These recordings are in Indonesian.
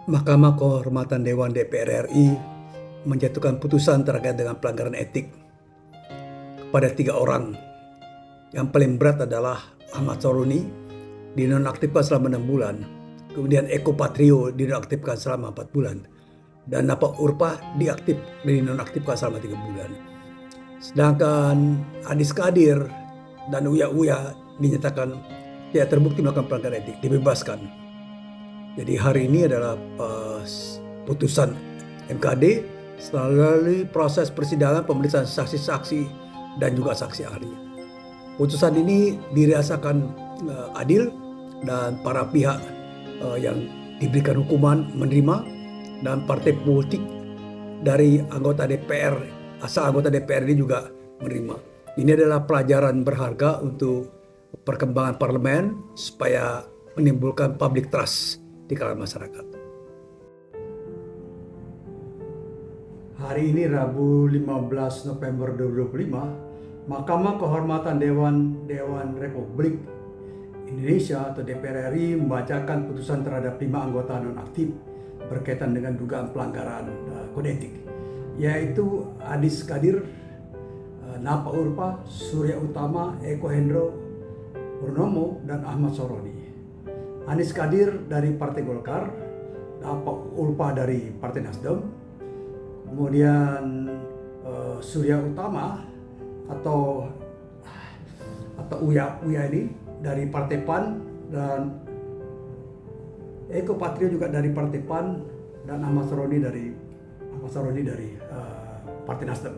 Mahkamah Kehormatan Dewan DPR RI menjatuhkan putusan terkait dengan pelanggaran etik kepada 3 orang. Yang paling berat adalah Ahmad Saroni dinonaktifkan selama 6 bulan. Kemudian Eko Patrio dinonaktifkan selama 4 bulan. Dan Napa Urpa dinonaktifkan selama 3 bulan. Sedangkan Adis Kadir dan Uya Uya dinyatakan tidak terbukti melakukan pelanggaran etik, dibebaskan. Jadi hari ini adalah putusan MKD melalui proses persidangan pemeriksaan saksi-saksi dan juga saksi ahli. Putusan ini dirasakan adil dan para pihak yang diberikan hukuman menerima, dan partai politik dari anggota DPR, asal anggota DPR ini juga menerima. Ini adalah pelajaran berharga untuk perkembangan parlemen supaya menimbulkan public trust di kalangan masyarakat. Hari ini Rabu 15 November 2025, Mahkamah Kehormatan Dewan Republik Indonesia atau DPR RI membacakan putusan terhadap 5 anggota nonaktif berkaitan dengan dugaan pelanggaran kode etik, yaitu Adis Kadir, Napa Urpa, Surya Utama, Eko Hendro Purnomo, dan Ahmad Saroni. Adis Kadir dari Partai Golkar, Napa Urpa dari Partai Nasdem, kemudian Surya Utama atau Uya ini dari Partai PAN, dan Eko Patrio juga dari Partai PAN, dan Ahmad Saroni dari Partai Nasdem.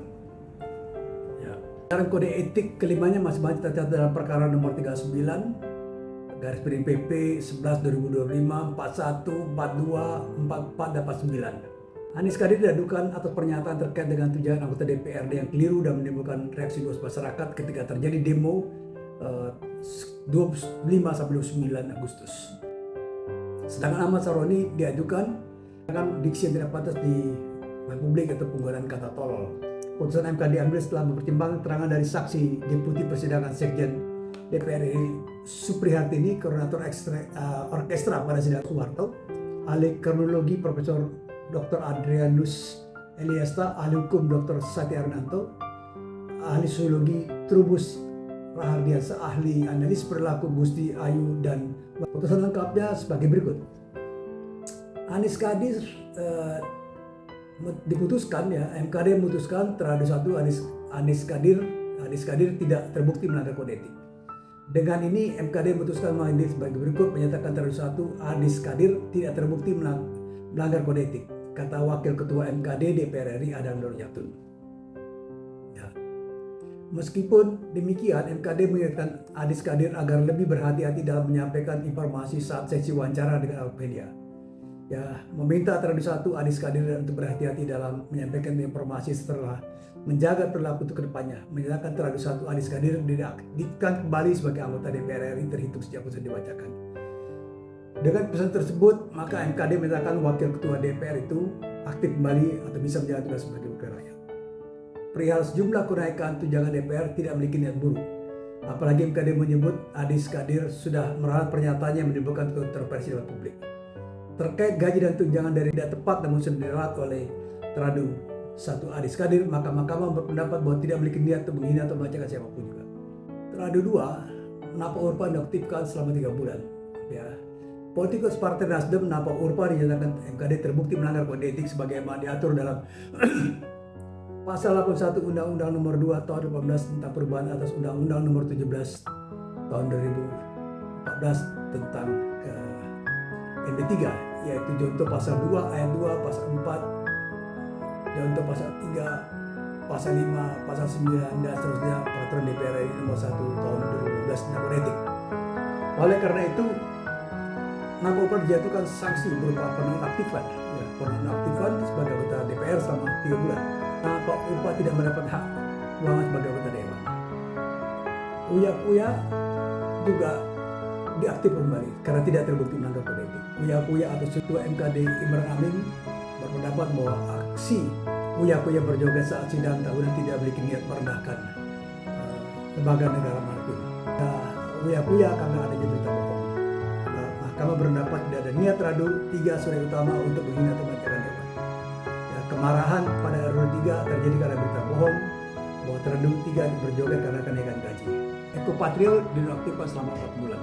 Pelanggaran kode etik kelimanya masih banyak tercatat dalam perkara nomor 39 garis miring PP 11 2025, 41, 42, 44, dan 49. Adis Kadir diadukan atas pernyataan terkait dengan tunjangan anggota DPRD yang keliru dan menimbulkan reaksi luas masyarakat ketika terjadi demo 25-29 Agustus. Sedangkan Ahmad Saroni diadukan dengan diksi yang tidak pantas di publik atau penggunaan kata tolol. Putusan MK diambil setelah mempertimbangkan keterangan dari saksi Deputi Persidangan Sekjen DPR RI Suprihartini, koordinator orkestra pada sidang Soeharto, ahli kriminologi Profesor Dr. Adrianus Eliasta, ahli hukum Dr. Satya Arnanto, ahli sosiologi Trubus Rahardiansa, ahli analis perilaku Gusti Ayu, dan putusan lengkapnya sebagai berikut. Adis Kadir diputuskan, MKD memutuskan terhadap satu Adis Kadir tidak terbukti melanggar kode etik. Dengan ini MKD memutuskan mengadil sebagai berikut, menyatakan terhadap satu Adis Kadir tidak terbukti melanggar kode etik, kata Wakil Ketua MKD DPR RI Adam Nurjatun. Meskipun demikian, MKD mengingatkan Adis Kadir agar lebih berhati-hati dalam menyampaikan informasi saat sesi wawancara dengan awak media. Meminta terhadap satu Adis Kadir untuk berhati-hati dalam menyampaikan informasi setelah menjaga perilaku untuk kedepannya. Menyatakan terhadap satu Adis Kadir diaktifkan kembali sebagai anggota DPR RI terhitung sejak putusan dibacakan. Dengan pesan tersebut, maka MKD menyatakan Wakil Ketua DPR itu aktif kembali atau bisa menjalankan tugas sebagai wakil rakyat. Perihal sejumlah kenaikan tunjangan DPR tidak memiliki niat buruk. Apalagi MKD menyebut Adis Kadir sudah meralat pernyataannya yang menimbulkan kontroversi dalam publik. Terkait gaji dan tunjangan dari tidak tepat namun sudah diralat oleh teradu satu Adis Kadir, maka Mahkamah berpendapat bahwa tidak memiliki niat untuk menghina atau melecehkan siapapun juga. Teradu 2, Napa Urpa diaktifkan selama 3 bulan. Politikus Partai Nasdem Napa Urpa dinyatakan MKD terbukti melanggar kode etik sebagaimana diatur dalam Pasal 81 Undang-Undang Nomor 2 Tahun 2018 tentang perubahan atas Undang-Undang Nomor 17 Tahun 2014 tentang ND3, yaitu contoh pasal 2 ayat 2, pasal 4, contoh pasal 3, pasal 5, pasal 9, dan seterusnya peraturan DPR RI nomor 1 tahun 2012 tentang kode etik. Oleh karena itu, Napa Urpa dijatuhkan sanksi berupa penonaktifan sebagai anggota DPR selama 3 bulan. Napa Urpa tidak mendapat hak ruangan sebagai anggota dewan. Uya juga diaktifkan kembali karena tidak terbukti melanggar kode etik. Uya atau Ketua MKD Imran Amin berpendapat bahwa aksi Uya berjoget saat sidang tahunan tidak memiliki niat merendahkan lembaga negara manapun. Uya karena adanya berita bohong. Mahkamah berpendapat tidak ada niat teradu 3 suri utama untuk menghina atau melecehkan dewan. Ya, kemarahan pada RUU 3 terjadi karena berita bohong bahwa teradu 3 berjoget karena kenaikan gaji. Eko Patrio dinonaktifkan selama 4 bulan.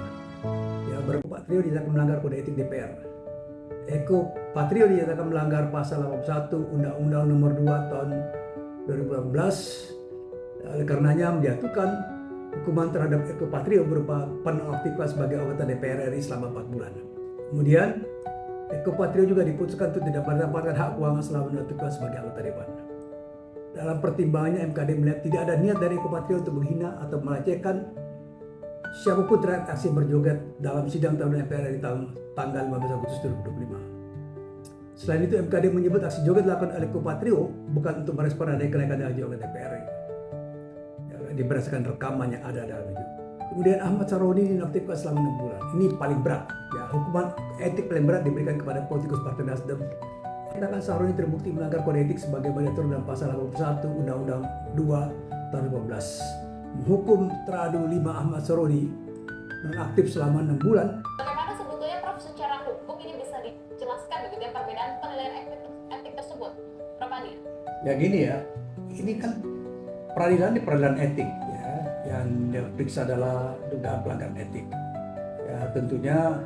Ya, Patrio dinyatakan melanggar kode etik DPR. Eko Patrio dinyatakan melanggar pasal 81 Undang-Undang Nomor 2 Tahun 2018. Oleh karenanya menjatuhkan hukuman terhadap Eko Patrio berupa penonaktifan sebagai anggota DPR RI selama 4 bulan. Kemudian Eko Patrio juga diputuskan untuk tidak mendapatkan hak keuangan selama menonaktifkan sebagai anggota dewan. Dalam pertimbangannya MKD melihat tidak ada niat dari Eko Patrio untuk menghina atau melecehkan siapapun terhadap aksi berjoget dalam sidang tahunan DPR RI tanggal 15 Agustus 2025. Selain itu MKD menyebut aksi joget dilakukan oleh Eko Patrio bukan untuk merespon adanya kenaikan gaji oleh DPR RI. Berdasarkan rekaman yang ada dalam itu. Kemudian Ahmad Saroni dinonaktifkan selama 6 bulan. Ini paling berat. Ya, hukuman etik paling berat diberikan kepada politikus Partai Nasdem. Katakan Saroni terbukti melanggar kode etik sebagai diatur dalam pasal 81 Undang-Undang 2 tahun 2015. Menghukum teradu 5 Ahmad Saroni nonaktif selama 6 bulan. Bagaimana sebetulnya Prof secara hukum ini bisa dijelaskan begitu ya perbedaan penilaian etik tersebut, Prof Andi? Ya gini ya, ini kan peradilan etik ya, yang diperiksa adalah dugaan pelanggaran etik. Ya tentunya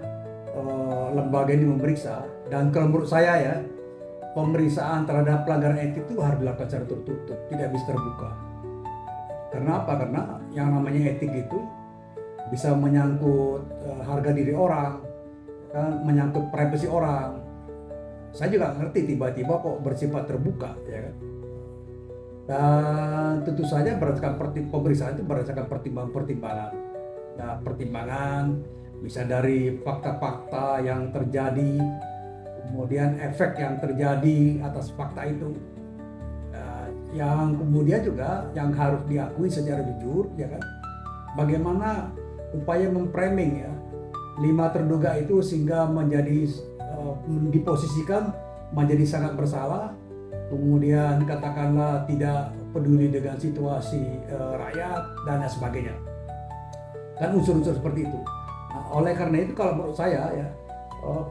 lembaga ini memeriksa, dan kalau menurut saya ya, pemeriksaan terhadap pelanggaran etik itu harus dilakukan secara tertutup, tidak bisa terbuka. Karena apa? Karena yang namanya etik itu bisa menyangkut harga diri orang, kan, menyangkut privasi orang. Saya juga ngerti tiba-tiba kok bersifat terbuka, ya kan. Dan tentu saja berdasarkan pemeriksaan itu berdasarkan pertimbangan-pertimbangan. Nah, pertimbangan bisa dari fakta-fakta yang terjadi, kemudian efek yang terjadi atas fakta itu. Yang kemudian juga yang harus diakui secara jujur, ya kan, bagaimana upaya memframing ya 5 terduga itu sehingga menjadi diposisikan menjadi sangat bersalah. Kemudian katakanlah tidak peduli dengan situasi rakyat dan sebagainya, kan unsur-unsur seperti itu. Nah, oleh karena itu kalau menurut saya ya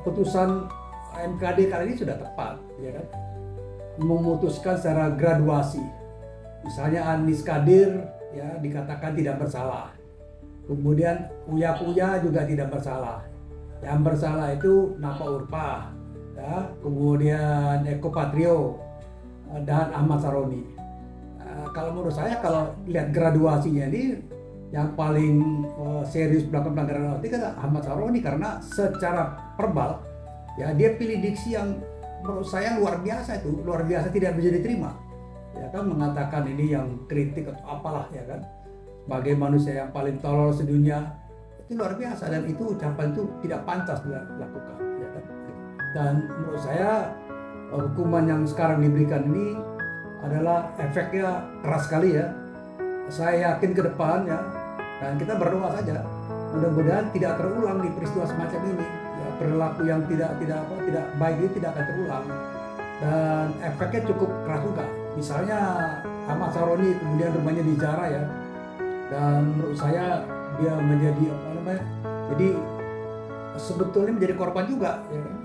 putusan MKD kali ini sudah tepat, ya kan, memutuskan secara graduasi. Misalnya Anies Kadir ya dikatakan tidak bersalah, kemudian Uya Kuya juga tidak bersalah. Yang bersalah itu Napa Urpa, ya, kemudian Eko Patrio dan Ahmad Saroni. Kalau menurut saya kalau lihat graduasinya ini yang paling serius melakukan pelanggaran etik kan Ahmad Saroni, karena secara verbal ya dia pilih diksi yang menurut saya luar biasa tidak bisa diterima. Ya kan, mengatakan ini yang kritik atau apalah, ya kan, sebagai manusia yang paling tolol sedunia, itu luar biasa, dan itu ucapan itu tidak pantas dilakukan, ya kan. Dan menurut saya hukuman yang sekarang diberikan ini adalah efeknya keras sekali ya. Saya yakin ke depan ya, dan kita berdoa saja mudah-mudahan tidak terulang di peristiwa semacam ini. Ya, perilaku yang tidak baik itu tidak akan terulang, dan efeknya cukup keras juga. Misalnya Ahmad Saroni kemudian rumahnya dijarah ya, dan menurut saya dia menjadi jadi sebetulnya menjadi korban juga, ya kan.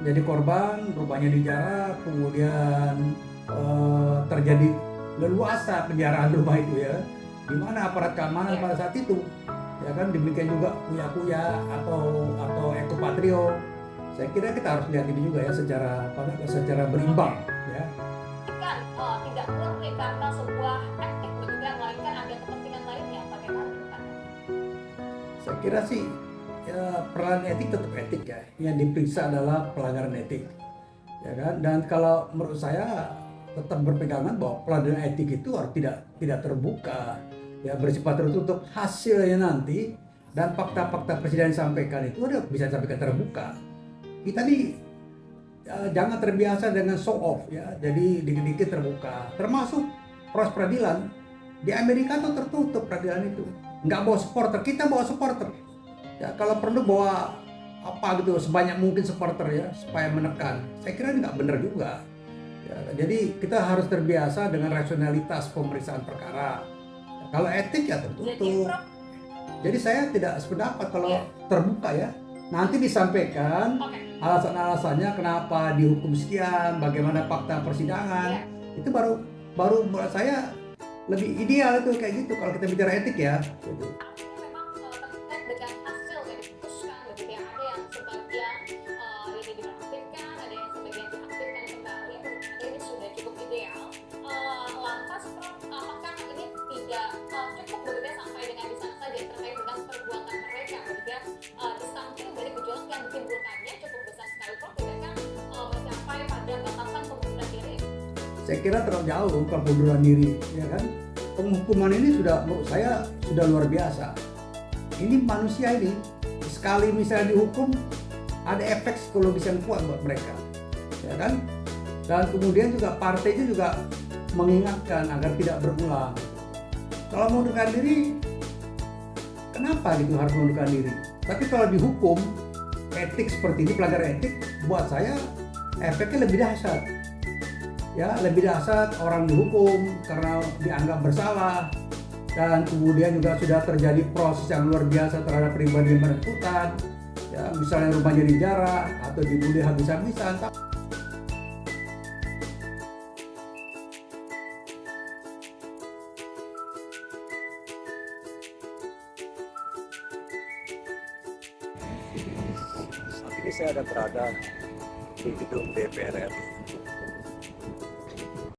Jadi korban, rumahnya dijarah, kemudian terjadi leluasa penjarahan rumah itu ya. Di mana aparat keamanan pada saat itu, ya kan, demikian juga Uya Kuya atau Eko Patrio. Saya kira kita harus lihat ini juga ya secara berimbang ya. Kan tidak murni karena sebuah etik begitu ya, melainkan ada kepentingan lainnya, bagaimana kan? Saya kira sih ya, peranan etik tetap etik ya. Yang diperiksa adalah pelanggaran etik, ya kan. Dan kalau menurut saya tetap berpegangan bahwa pelanggaran etik itu harus tidak terbuka, ya, bersifat tertutup. Hasilnya nanti dan fakta-fakta presiden sampaikan itu bisa disampaikan terbuka. Kita nih jangan terbiasa dengan show off ya. Jadi dikit-dikit terbuka. Termasuk proses peradilan di Amerika tuh tertutup peradilan itu. Nggak bawa supporter, kita bawa supporter. Ya, kalau perlu bawa apa gitu sebanyak mungkin supporter ya supaya menekan. Saya kira ini nggak benar juga. Ya, jadi kita harus terbiasa dengan rasionalitas pemeriksaan perkara. Kalau etik ya tertutup. Jadi saya tidak sependapat kalau terbuka ya. nanti disampaikan Oke. alasan-alasannya kenapa dihukum sekian, bagaimana fakta persidangan. Itu baru menurut saya lebih ideal itu kayak gitu kalau kita bicara etik ya. Gitu. Artinya memang terkait dengan hasil yang diputuskan begitu ya, ada yang sebagian ini dinonaktifkan, ada yang sebagian diaktifkan kembali, menurut Anda ini sudah cukup ideal. Lantas Prof, apakah ini tidak cukup begitu ya sampai dengan di sana saja terkait dengan perbuatan mereka begitu ya, di samping dari gejolak yang ditimbulkannya cukup besar sekali Prof, tidak kan mencapai pada batasan pengunduran diri? Saya kira terlalu jauh kalau pengunduran diri, ya kan? Penghukuman ini sudah menurut saya sudah luar biasa. Ini manusia ini sekali misalnya dihukum ada efek psikologis yang kuat buat mereka, ya kan? Dan kemudian juga partainya juga mengingatkan agar tidak berulang. Kalau mengundurkan diri, kenapa gitu harus mengundurkan diri? Tapi kalau dihukum etik seperti ini, pelanggaran etik, buat saya efeknya lebih dahsyat. Ya, lebih dahsyat, orang dihukum karena dianggap bersalah, dan kemudian juga sudah terjadi proses yang luar biasa terhadap pribadi yang bersangkutan, ya, misalnya rumahnya dijarah atau dibully habis-habisan. Saat ini saya ada berada di gedung DPR RI.